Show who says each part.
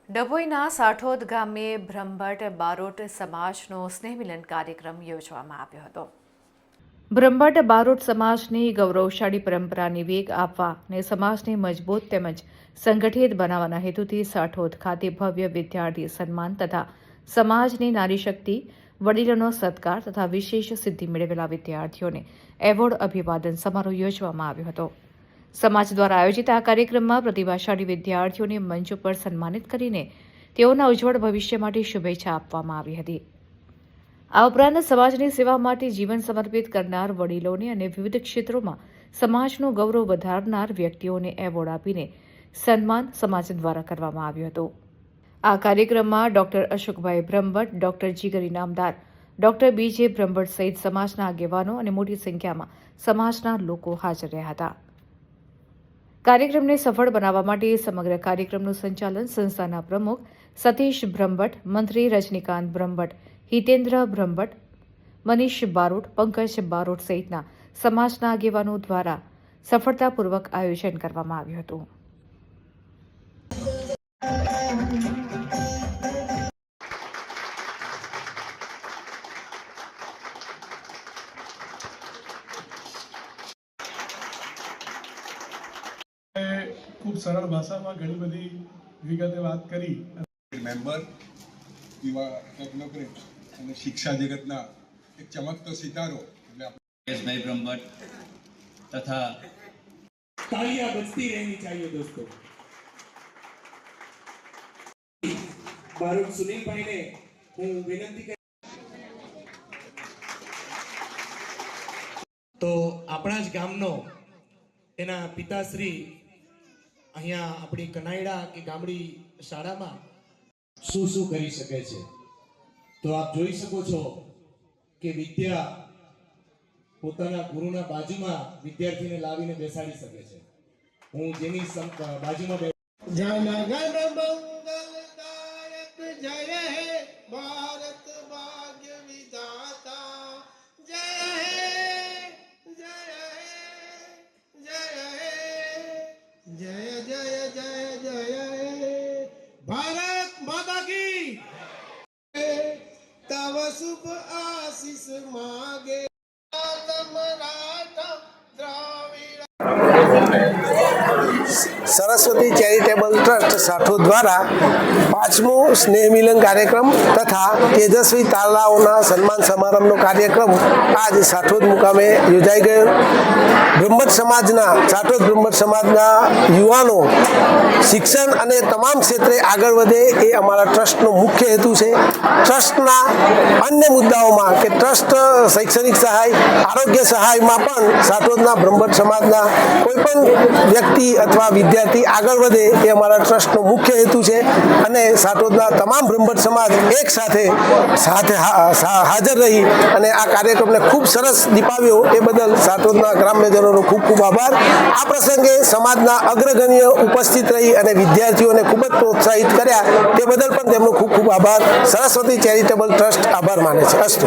Speaker 1: ડભોઈના સાઠોદ ગામે બ્રહ્મભટ્ટ બારોટ સમાજનો સ્નેહમિલન કાર્યક્રમ યોજવામાં આવ્યો હતો। બ્રહ્મભટ્ટ બારોટ સમાજની ગૌરવશાળી પરંપરાને વેગ આપવા અને સમાજને મજબૂત તેમજ સંગઠિત બનાવવાના હેતુથી સાઠોદ ખાતે ભવ્ય વિદ્યાર્થી સન્માન તથા સમાજની નારી શક્તિ, વડીલોનો સત્કાર તથા વિશેષ સિદ્ધિ મેળવેલા વિદ્યાર્થીઓને એવોર્ડ અભિવાદન સમારોહ યોજવામાં આવ્યો હતો। સમાજ દ્વારા આયોજિત આ કાર્યક્રમમાં પ્રતિભાશાળી વિદ્યાર્થીઓને મંચ ઉપર સન્માનિત કરીને તેઓના ઉજ્જવળ ભવિષ્ય માટે શુભેચ્છા આપવામાં આવી હતી। આ ઉપરાંત સમાજની સેવા માટે જીવન સમર્પિત કરનાર વડીલોને અને વિવિધ ક્ષેત્રોમાં સમાજનું ગૌરવ વધારનાર વ્યક્તિઓને એવોર્ડ આપીને સન્માન સમાજ દ્વારા કરવામાં આવ્યું હતું। આ કાર્યક્રમમાં ડોક્ટર અશોકભાઈ બ્રહ્મભટ્ટ, ડોક્ટર જીગર ઇનામદાર, ડોક્ટર બીજે બ્રહ્મભટ્ટ સહિત સમાજના આગેવાનો અને મોટી સંખ્યામાં સમાજના લોકો હાજર રહ્યા હતા। કાર્યક્રમને સફળ બનાવવા માટે સમગ્ર કાર્યક્રમનું સંચાલન સંસ્થાના પ્રમુખ સતીશ બ્રહ્મભટ્ટ, મંત્રી રજનીકાંત બ્રહ્મભટ્ટ, હિતેન્દ્ર બ્રહ્મભટ્ટ, મનીષ બારોટ, પંકજ બારોટ સહિતના સમાજના આગેવાનો દ્વારા સફળતાપૂર્વક આયોજન કરવામાં આવ્યું હતું।
Speaker 2: खूब सरल भाषा में घनी बधी विगते बात करी।
Speaker 3: मेंबर युवा टेक्नोक्रेट અને શિક્ષા જગતના એક ચમકતો સિતારો એટલે
Speaker 4: भाई ब्रह्मभट्ट तथा
Speaker 5: तालियां बजती रहनी चाहिए दोस्तों। बारोट सुनील भाई ने હું વિનંતી કરી તો આપણા જ ગામનો એના પિતાશ્રી અહીંયા આપણી કનાઈડા કે ગામડી શાળામાં શું કરી શકે છે। તો આપ જોઈ શકો છો કે વિદ્યા પોતાના ગુરુના બાજુમાં વિદ્યાર્થીને લાવીને બેસાડી શકે છે। હું જેની બાજુમાં જનગણ મંગલદાયક જય હે ભારત ભાગ્ય વિધાતા જય હે જય હે જય હે जय जय जय जय भारत माता की तव शुभ आशीष मांगे मराठा द्राविड़।
Speaker 6: सरस्वती चैरिटेबल ट्रस्ट साठोद द्वारा 5मो स्नेह मिलन कार्यक्रम तथा तेजस्वी तालाओना सन्मान समारंभनो कार्यक्रम आज साठोद मुकामे योजाई गयो। ब्रह्मभट्ट समाजना साठोद ब्रह्मभट्ट समाजना युवानो शिक्षण अने तमाम क्षेत्रे आगळ वधे ए अमारा ट्रस्टनो मुख्य हेतु छे। ट्रस्टना अन्य मुद्दाओमां के ट्रस्ट शैक्षणिक सहाय, आरोग्य सहायमां पण साठोदना ब्रह्मभट्ट समाजना कोईपण व्यक्ति अथवा विद्यार्थी आगळ वधे ए अमारा ट्रस्टनो मुख्य हेतु छे अने साठोदना तमाम ब्रह्मभट्ट समाज एक साथे हाजर रही अने आ कार्यक्रमने खूब सरस दीपाव्यो ए बदल साठोदना ग्राम्यजनोनो खूब खूब आभार। आ प्रसंगे समाजना अग्रगण्य उपस्थित रही अने विद्यार्थीओने खूब ज प्रोत्साहित कर्या ते बदल पण तेमनो खूब खूब आभार। सरस्वती चैरिटेबल ट्रस्ट आभार माने छे। अस्तु।